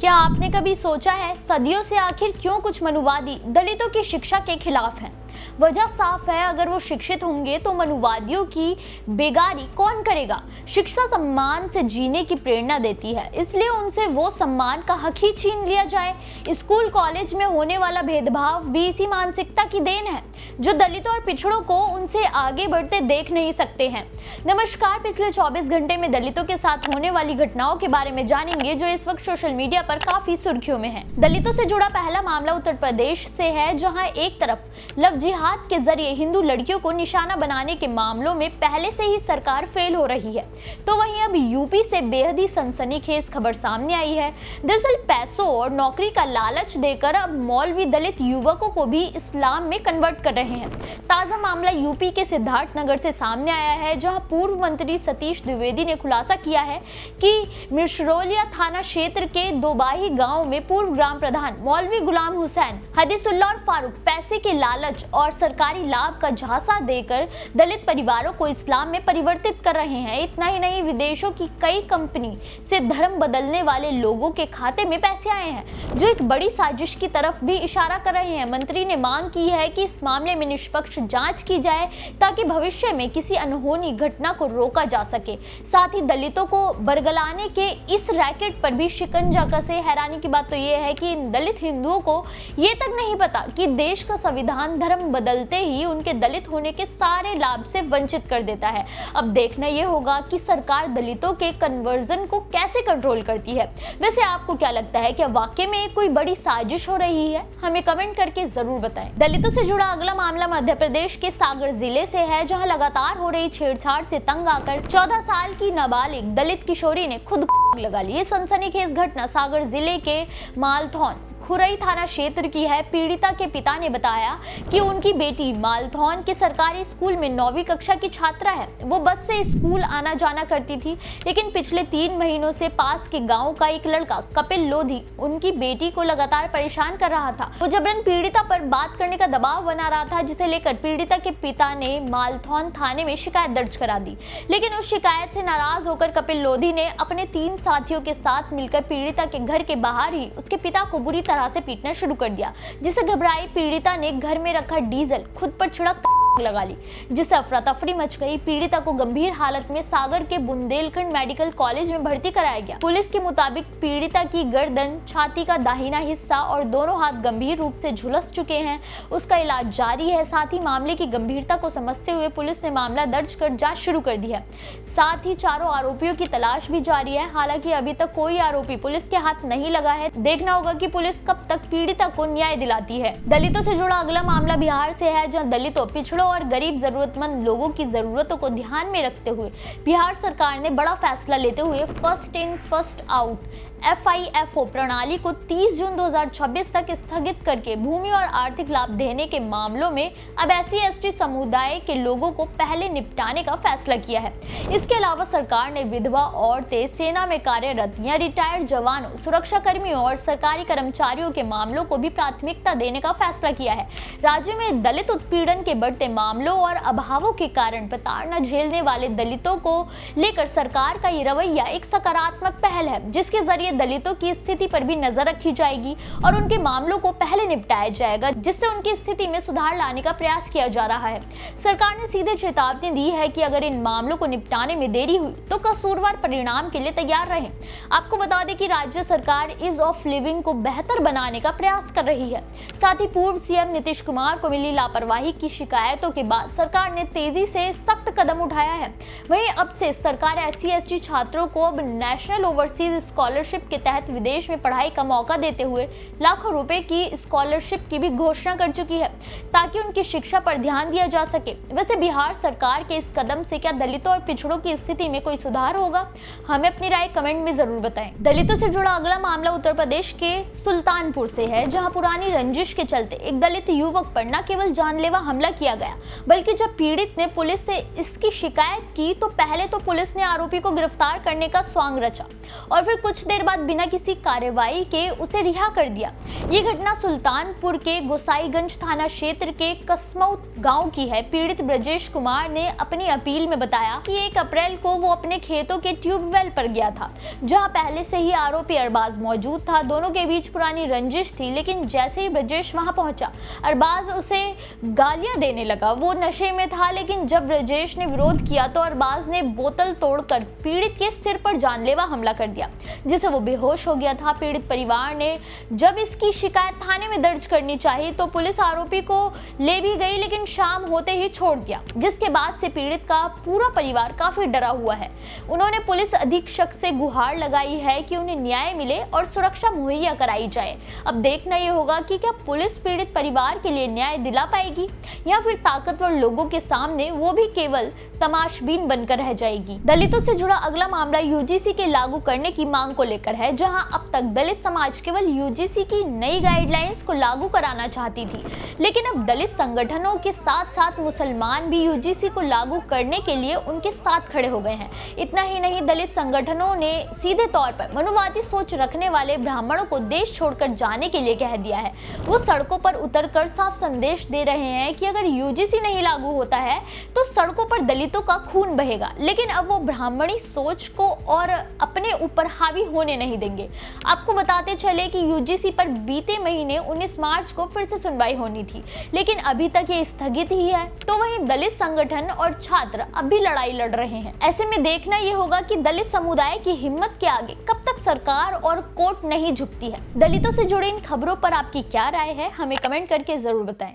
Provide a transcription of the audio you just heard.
क्या आपने कभी सोचा है सदियों से आखिर क्यों कुछ मनुवादी दलितों की शिक्षा के खिलाफ हैं? वजह साफ है, अगर वो शिक्षित होंगे तो मनुवादियों की बेगारी कौन करेगा। शिक्षा सम्मान से जीने की प्रेरणा देती है, इसलिए उनसे वो सम्मान का हक ही छीन लिया जाए। स्कूल कॉलेज में होने वाला भेदभाव भी इसी मानसिकता की देन है, जो दलितों और पिछड़ों को उनसे आगे बढ़ते देख नहीं सकते हैं। नमस्कार, पिछले 24 घंटे में दलितों के साथ होने वाली घटनाओं के बारे में जानेंगे, जो इस वक्त सोशल मीडिया पर काफी सुर्खियों में है। दलितों से जुड़ा पहला मामला उत्तर प्रदेश से है, जहां एक तरफ लव जिहाद के जरिए हिंदू लड़कियों को निशाना बनाने के मामलों में पहले से ही सरकार फेल हो रही है, तो वहीं अब यूपी से बेहद ही सनसनीखेज खबर सामने आई है। दरअसल पैसों और नौकरी का लालच देकर अब मौलवी दलित युवकों को भी इस्लाम में कन्वर्ट कर रहे हैं। ताजा मामला यूपी के सिद्धार्थनगर से सामने आया है, जहां पूर्व मंत्री सतीश द्विवेदी ने खुलासा किया है कि मिश्रोलिया थाना क्षेत्र के दोबाही गांव में पूर्व ग्राम प्रधान मौलवी गुलाम हुसैन, हदीसुल्लाह और फारूक पैसे के लालच और सरकारी लाभ का झांसा देकर दलित परिवारों को इस्लाम में परिवर्तित कर रहे हैं। इतना ही नहीं, विदेशों की कई कंपनी से धर्म बदलने वाले लोगों के खाते में पैसे आए हैं, जो एक बड़ी साजिश की तरफ भी इशारा कर रहे हैं। मंत्री ने मांग की है कि इस मामले में निष्पक्ष जांच की जाए, ताकि भविष्य में किसी अनहोनी घटना को रोका जा सके। साथ ही दलितों को बरगलाने के इस रैकेट पर भी शिकंजा कसे। हैरानी की बात तो यह है कि इन दलित हिंदुओं को ये तक नहीं पता कि देश का संविधान धर्म बदलते ही उनके दलित होने के सारे लाभ से वंचित कर देता है। अब देखना यह होगा कि सरकार दलितों के कन्वर्जन को कैसे कंट्रोल करती है। वैसे आपको क्या लगता है, क्या वाकई में कोई बड़ी साजिश हो रही है? हमें कमेंट करके जरूर बताएं। दलितों से जुड़ा अगला मामला मध्य प्रदेश के सागर जिले से है, जहां लगातार हो रही छेड़छाड़ से तंग आकर 14 साल की नाबालिग दलित किशोरी ने खुद को लगा ली। ये सनसनीखेज घटना सागर जिले के मालथौन खुरई थाना क्षेत्र की है। पीड़िता के पिता ने बताया कि उनकी बेटी मालथौन के सरकारी स्कूल में 9वीं कक्षा की छात्रा है। वो बस से स्कूल आना जाना करती थी, लेकिन पिछले 3 महीनों से पास के गांव का एक लड़का कपिल लोधी उनकी बेटी को लगातार परेशान कर रहा था। वो जबरन पीड़िता पर बात करने का दबाव बना रहा था, जिसे लेकर पीड़िता के पिता ने मालथौन थाने में शिकायत दर्ज करा दी। लेकिन उस शिकायत से नाराज होकर कपिल लोधी ने अपने 3 साथियों के साथ मिलकर पीड़िता के घर के बाहर ही उसके पिता को बुरी तरह से पीटना शुरू कर दिया, जिसे घबराई पीड़िता ने घर में रखा डीजल खुद पर छिड़क लगा ली, जिससे अफरा तफरी मच गई। पीड़िता को गंभीर हालत में सागर के बुंदेलखंड मेडिकल कॉलेज में भर्ती कराया गया। पुलिस के मुताबिक पीड़िता की गर्दन, छाती का दाहिना हिस्सा और दोनों हाथ गंभीर रूप से झुलस चुके हैं। उसका इलाज जारी है। साथ ही मामले की गंभीरता को समझते हुए पुलिस ने मामला दर्ज कर जांच शुरू कर दी है। साथ ही चारों आरोपियों की तलाश भी जारी है। हालांकि अभी तक कोई आरोपी पुलिस के हाथ नहीं लगा है। देखना होगा कि पुलिस कब तक पीड़िता को न्याय दिलाती है। दलितों से जुड़ा अगला मामला बिहार से है, जहां दलितों, पिछड़ों और गरीब जरूरतमंद लोगों की जरूरतों को ध्यान में रखते हुए बिहार सरकार ने बड़ा फैसला लेते हुए first in first out FIFO प्रणाली को 30 जून 2026 तक स्थगित करके भूमि और आर्थिक लाभ देने के मामलों में अब SC/ST समुदाय के लोगों को पहले निपटाने का फैसला किया है। इसके अलावा सरकार ने विधवा औरतें, सेना में कार्यरत या रिटायर्ड जवानों, सुरक्षा कर्मियों और सरकारी कर्मचारियों के मामलों को भी प्राथमिकता देने का फैसला किया है। राज्य में दलित उत्पीड़न के बढ़ते मामलों और अभावों के कारण प्रताड़ना झेलने वाले दलितों को लेकर सरकार का ये रवैया एक सकारात्मक पहल है, जिसके जरिए दलितों की स्थिति पर भी नजर रखी जाएगी और उनके मामलों को पहले निपटाया जाएगा, जिससे उनकी स्थिति में सुधार लाने का प्रयास किया जा रहा है। सरकार ने सीधे चेतावनी दी है कि अगर इन मामलों को निपटाने में देरी हुई तो कसूरवार परिणाम के लिए तैयार रहें। आपको बता दें कि राज्य सरकार ईज ऑफ लिविंग को बेहतर बनाने का प्रयास कर रही है। साथ ही पूर्व CM नीतीश कुमार को मिली लापरवाही की शिकायतों के बाद सरकार ने तेजी से सख्त कदम उठाया है। वहीं अब से सरकार SC/ST छात्रों को अब नेशनल ओवरसीज स्कॉलरशिप के तहत विदेश में पढ़ाई का मौका देते हुए लाखों रुपए की स्कॉलरशिप की भी घोषणा कर चुकी है, ताकि उनकी शिक्षा पर ध्यान दिया जा सके। वैसे बिहार सरकार के इस कदम से क्या दलितों और पिछड़ों की स्थिति में कोई सुधार होगा? हमें अपनी राय कमेंट में जरूर बताएं। दलितों से जुड़ा अगला मामला उत्तर प्रदेश के सुल्तानपुर से है, जहां पुरानी रंजिश के चलते एक दलित युवक पर न केवल जानलेवा हमला किया गया, पाया, बल्कि जब पीड़ित ने पुलिस से इसकी शिकायत की तो पहले तो पुलिस ने आरोपी को गिरफ्तार करने का स्वांग रचा और फिर कुछ देर बाद बिना किसी कार्रवाई के उसे रिहा कर दिया। ये घटना सुल्तानपुर के गोसाईगंज थाना क्षेत्र के कसमऊ गांव की है। पीड़ित ब्रजेश कुमार ने अपनी अपील में बताया कि 1 अप्रैल को वो अपने खेतों के ट्यूबवेल पर गया था, जहां पहले से ही आरोपी अरबाज मौजूद था। दोनों के बीच पुरानी रंजिश थी, लेकिन जैसे ही ब्रजेश वहां पहुंचा, अरबाज उसे गालियां देने लगा। वो नशे में था, लेकिन जब ब्रजेश ने विरोध किया तो अरबाज ने बोतल तोड़कर पीड़ित के सिर पर जानलेवा हमला कर दिया, जिससे वो बेहोश हो गया था। पीड़ित परिवार ने जब इसकी शिकायत थाने में दर्ज करनी चाहिए तो पुलिस आरोपी को ले भी गई, लेकिन शाम होते ही छोड़ दिया, जिसके बाद से पीड़ित का पूरा परिवार काफी डरा हुआ है। उन्होंने पुलिस अधीक्षक से गुहार लगाई है कि उन्हें न्याय मिले और सुरक्षा मुहैया कराई जाए। अब देखना ये होगा कि क्या पुलिस पीड़ित परिवार के लिए न्याय दिला पाएगी या फिर ताकतवर लोगों के सामने वो भी केवल तमाशबीन बनकर रह जाएगी। दलितों से जुड़ा अगला मामला यूजीसी के लागू करने की मांग को लेकर है, जहां अब तक दलित समाज केवल यूजीसी की नई गाइडलाइंस को लागू कराना चाहती थी, लेकिन अब दलित संगठनों के साथ साथ मुसलमान भी यूजीसी को लागू करने के लिए उनके साथ खड़े हो गए हैं। इतना ही नहीं, दलित संगठनों ने सीधे तौर पर मनुवादी सोच रखने वाले ब्राह्मणों को देश छोड़कर जाने के लिए कह दिया है। वो सड़कों पर उतरकर साफ संदेश दे रहे हैं कि अगर यूजीसी नहीं लागू होता है तो सड़कों पर दलितों का खून बहेगा, लेकिन अब वो ब्राह्मणी सोच को और अपने ऊपर हावी होने नहीं देंगे। आपको बताते चले कि यूजीसी पर बीते महीने 19 मार्च को फिर से सुनवाई होनी थी, लेकिन अभी तक ये स्थगित ही है। तो वहीं दलित संगठन और छात्र अब भी लड़ाई लड़ रहे हैं। ऐसे में देखना ये होगा कि दलित समुदाय की हिम्मत के आगे कब तक सरकार और कोर्ट नहीं झुकती है। दलितों से जुड़ी इन खबरों पर आपकी क्या राय है, हमें कमेंट करके जरूर बताएं।